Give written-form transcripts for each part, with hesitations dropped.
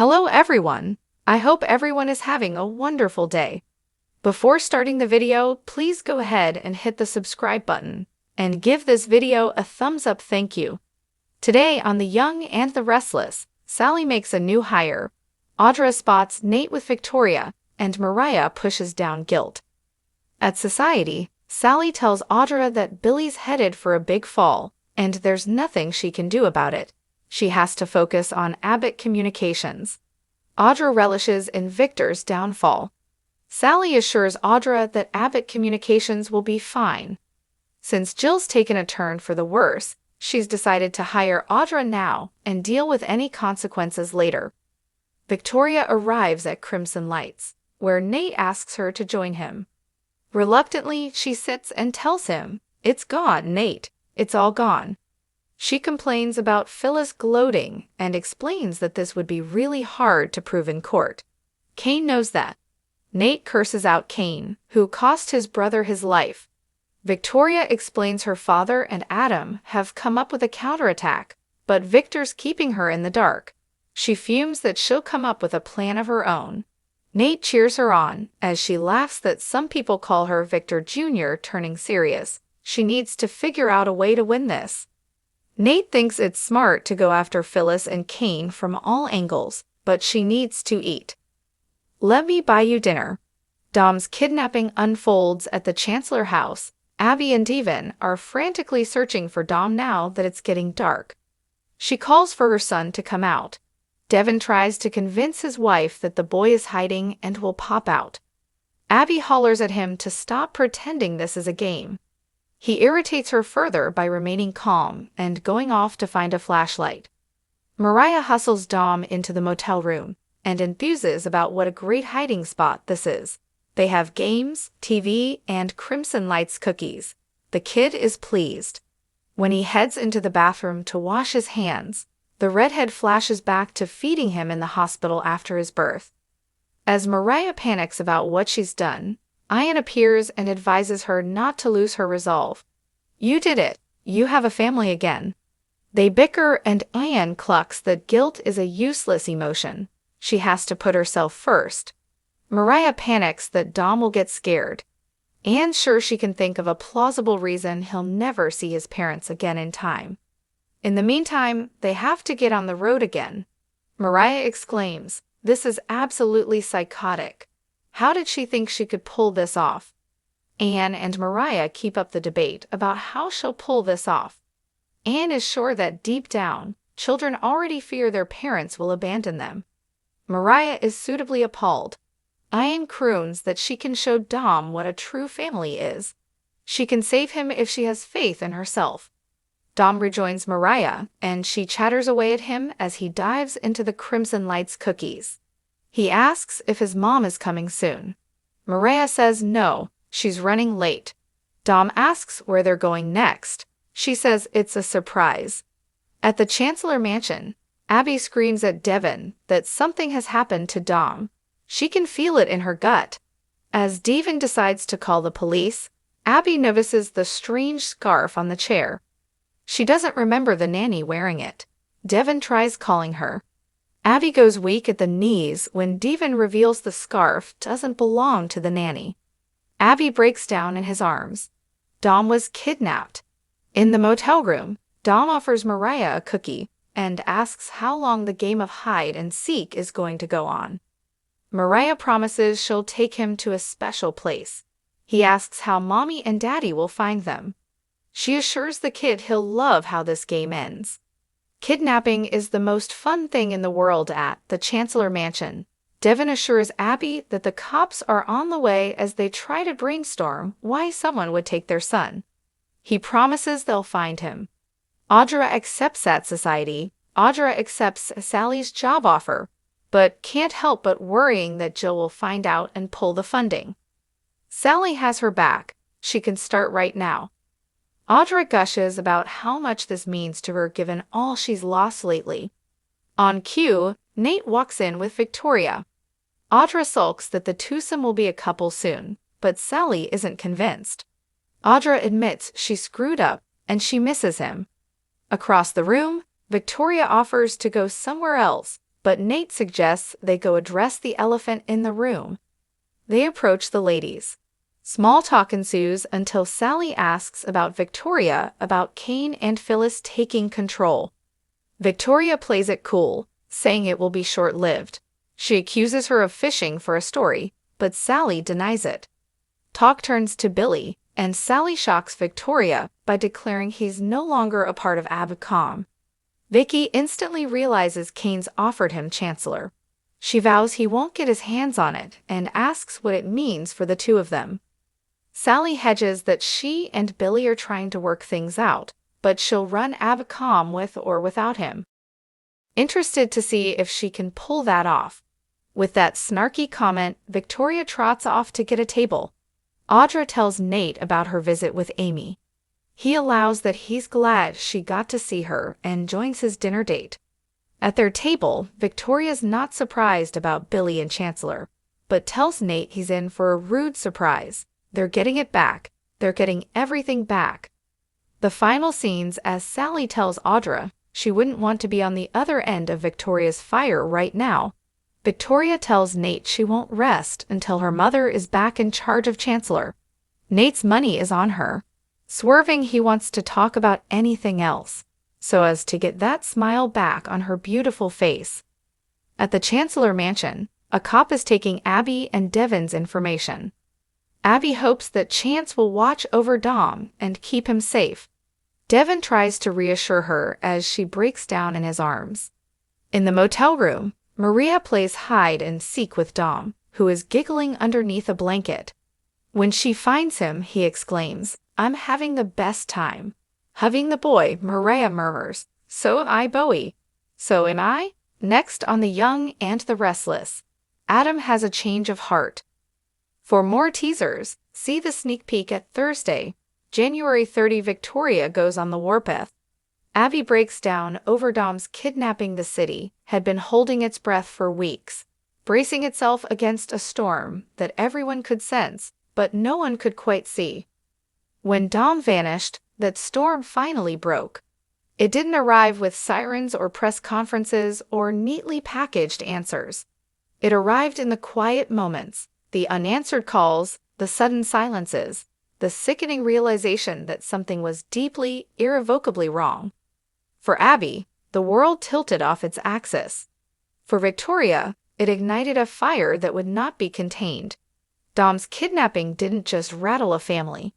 Hello everyone! I hope everyone is having a wonderful day. Before starting the video, please go ahead and hit the subscribe button and give this video a thumbs up. Thank you. Today on The Young and the Restless, Sally makes a new hire. Audra spots Nate with Victoria, and Mariah pushes down guilt. At Society, Sally tells Audra that Billy's headed for a big fall, and there's nothing she can do about it. She has to focus on Abbott communications. Audra relishes in Victor's downfall. Sally assures Audra that Abbott communications will be fine. Since Jill's taken a turn for the worse, she's decided to hire Audra now and deal with any consequences later. Victoria arrives at Crimson Lights, where Nate asks her to join him. Reluctantly, she sits and tells him, "It's gone, Nate. It's all gone." She complains about Phyllis gloating and explains that this would be really hard to prove in court. Kane knows that. Nate curses out Kane, who cost his brother his life. Victoria explains her father and Adam have come up with a counterattack, but Victor's keeping her in the dark. She fumes that she'll come up with a plan of her own. Nate cheers her on as she laughs that some people call her Victor Jr. turning serious. She needs to figure out a way to win this. Nate thinks it's smart to go after Phyllis and Kane from all angles, but she needs to eat. Let me buy you dinner. Dom's kidnapping unfolds at the Chancellor house. Abby and Devin are frantically searching for Dom now that it's getting dark. She calls for her son to come out. Devin tries to convince his wife that the boy is hiding and will pop out. Abby hollers at him to stop pretending this is a game. He irritates her further by remaining calm and going off to find a flashlight. Mariah hustles Dom into the motel room and enthuses about what a great hiding spot this is. They have games, TV, and Crimson Lights cookies. The kid is pleased. When he heads into the bathroom to wash his hands, the redhead flashes back to feeding him in the hospital after his birth. As Mariah panics about what she's done, Ian appears and advises her not to lose her resolve. "You did it. You have a family again." They bicker and Ian clucks that guilt is a useless emotion. She has to put herself first. Mariah panics that Dom will get scared. Ian's sure she can think of a plausible reason he'll never see his parents again in time. In the meantime, they have to get on the road again. Mariah exclaims, "This is absolutely psychotic. How did she think she could pull this off?" Anne and Mariah keep up the debate about how she'll pull this off. Anne is sure that deep down, children already fear their parents will abandon them. Mariah is suitably appalled. Anne croons that she can show Dom what a true family is. She can save him if she has faith in herself. Dom rejoins Mariah, and she chatters away at him as he dives into the Crimson Lights cookies. He asks if his mom is coming soon. Mariah says no, she's running late. Dom asks where they're going next. She says it's a surprise. At the Chancellor mansion, Abby screams at Devin that something has happened to Dom. She can feel it in her gut. As Devin decides to call the police, Abby notices the strange scarf on the chair. She doesn't remember the nanny wearing it. Devin tries calling her. Abby goes weak at the knees when Devin reveals the scarf doesn't belong to the nanny. Abby breaks down in his arms. Dom was kidnapped. In the motel room, Dom offers Mariah a cookie and asks how long the game of hide and seek is going to go on. Mariah promises she'll take him to a special place. He asks how Mommy and Daddy will find them. She assures the kid he'll love how this game ends. Kidnapping is the most fun thing in the world at the Chancellor Mansion. Devin assures Abby that the cops are on the way as they try to brainstorm why someone would take their son. He promises they'll find him. Audra accepts at Society. Audra accepts Sally's job offer, but can't help but worrying that Jill will find out and pull the funding. Sally has her back. She can start right now. Audra gushes about how much this means to her given all she's lost lately. On cue, Nate walks in with Victoria. Audra sulks that the twosome will be a couple soon, but Sally isn't convinced. Audra admits she screwed up and she misses him. Across the room, Victoria offers to go somewhere else, but Nate suggests they go address the elephant in the room. They approach the ladies. Small talk ensues until Sally asks about Victoria about Kane and Phyllis taking control. Victoria plays it cool, saying it will be short-lived. She accuses her of fishing for a story, but Sally denies it. Talk turns to Billy, and Sally shocks Victoria by declaring he's no longer a part of Abcom. Vicky instantly realizes Kane's offered him Chancellor. She vows he won't get his hands on it and asks what it means for the two of them. Sally hedges that she and Billy are trying to work things out, but she'll run Abcom with or without him. Interested to see if she can pull that off. With that snarky comment, Victoria trots off to get a table. Audra tells Nate about her visit with Amy. He allows that he's glad she got to see her and joins his dinner date. At their table, Victoria's not surprised about Billy and Chancellor, but tells Nate he's in for a rude surprise. They're getting it back. They're getting everything back. The final scenes as Sally tells Audra she wouldn't want to be on the other end of Victoria's fire right now. Victoria tells Nate she won't rest until her mother is back in charge of Chancellor. Nate's money is on her. Swerving, he wants to talk about anything else, so as to get that smile back on her beautiful face. At the Chancellor mansion, a cop is taking Abby and Devon's information. Abby hopes that Chance will watch over Dom and keep him safe. Devon tries to reassure her as she breaks down in his arms. In the motel room, Maria plays hide and seek with Dom, who is giggling underneath a blanket. When she finds him, he exclaims, "I'm having the best time." Hugging the boy, Maria murmurs, "So am I, Bowie." "So am I?" Next on The Young and the Restless, Adam has a change of heart. For more teasers, see the sneak peek at Thursday, January 30. Victoria goes on the warpath. Abby breaks down over Dom's kidnapping. The city had been holding its breath for weeks, bracing itself against a storm that everyone could sense, but no one could quite see. When Dom vanished, that storm finally broke. It didn't arrive with sirens or press conferences or neatly packaged answers. It arrived in the quiet moments, the unanswered calls, the sudden silences, the sickening realization that something was deeply, irrevocably wrong. For Abby, the world tilted off its axis. For Victoria, it ignited a fire that would not be contained. Dom's kidnapping didn't just rattle a family.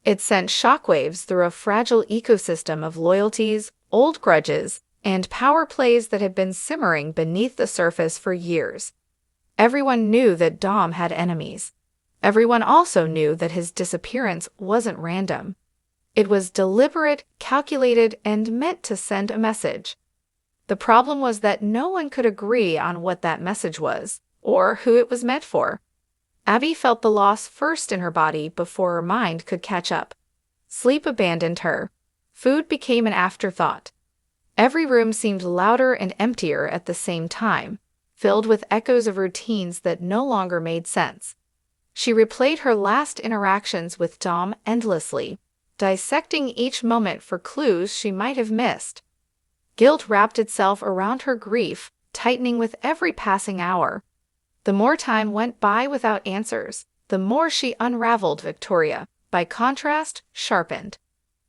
It sent shockwaves through a fragile ecosystem of loyalties, old grudges, and power plays that had been simmering beneath the surface for years. Everyone knew that Dom had enemies. Everyone also knew that his disappearance wasn't random. It was deliberate, calculated, and meant to send a message. The problem was that no one could agree on what that message was, or who it was meant for. Abby felt the loss first in her body before her mind could catch up. Sleep abandoned her. Food became an afterthought. Every room seemed louder and emptier at the same time, filled with echoes of routines that no longer made sense. She replayed her last interactions with Dom endlessly, dissecting each moment for clues she might have missed. Guilt wrapped itself around her grief, tightening with every passing hour. The more time went by without answers, the more she unraveled Victoria, by contrast, sharpened.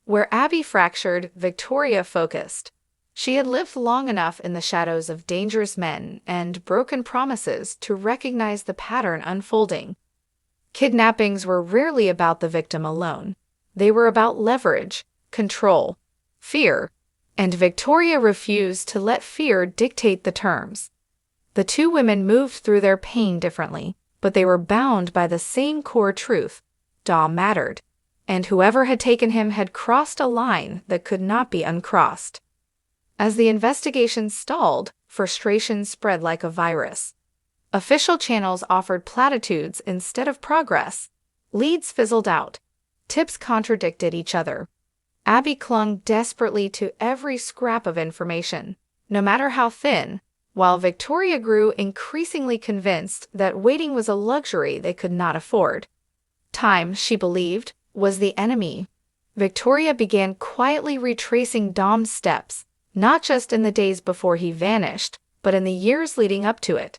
Where Abby fractured, Victoria focused. She had lived long enough in the shadows of dangerous men and broken promises to recognize the pattern unfolding. Kidnappings were rarely about the victim alone. They were about leverage, control, fear, and Victoria refused to let fear dictate the terms. The two women moved through their pain differently, but they were bound by the same core truth: Dom mattered, and whoever had taken him had crossed a line that could not be uncrossed. As the investigation stalled, frustration spread like a virus. Official channels offered platitudes instead of progress. Leads fizzled out. Tips contradicted each other. Abby clung desperately to every scrap of information, no matter how thin, while Victoria grew increasingly convinced that waiting was a luxury they could not afford. Time, she believed, was the enemy. Victoria began quietly retracing Dom's steps, not just in the days before he vanished, but in the years leading up to it.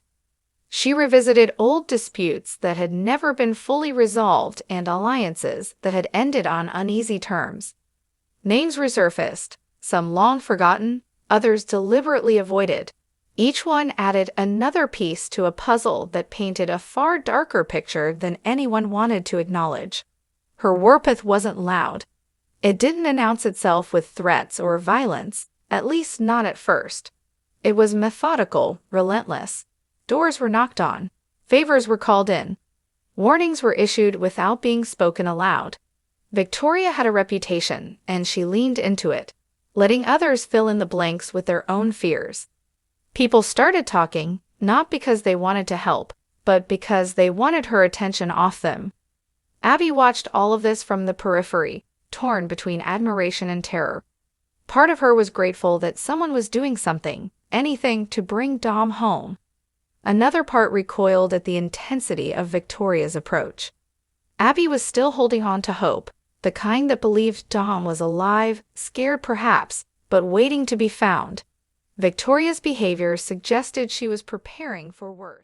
She revisited old disputes that had never been fully resolved and alliances that had ended on uneasy terms. Names resurfaced, some long forgotten, others deliberately avoided. Each one added another piece to a puzzle that painted a far darker picture than anyone wanted to acknowledge. Her warpath wasn't loud. It didn't announce itself with threats or violence, at least not at first. It was methodical, relentless. Doors were knocked on. Favors were called in. Warnings were issued without being spoken aloud. Victoria had a reputation, and she leaned into it, letting others fill in the blanks with their own fears. People started talking, not because they wanted to help, but because they wanted her attention off them. Abby watched all of this from the periphery, torn between admiration and terror. Part of her was grateful that someone was doing something, anything to bring Dom home. Another part recoiled at the intensity of Victoria's approach. Abby was still holding on to hope, the kind that believed Dom was alive, scared perhaps, but waiting to be found. Victoria's behavior suggested she was preparing for worse.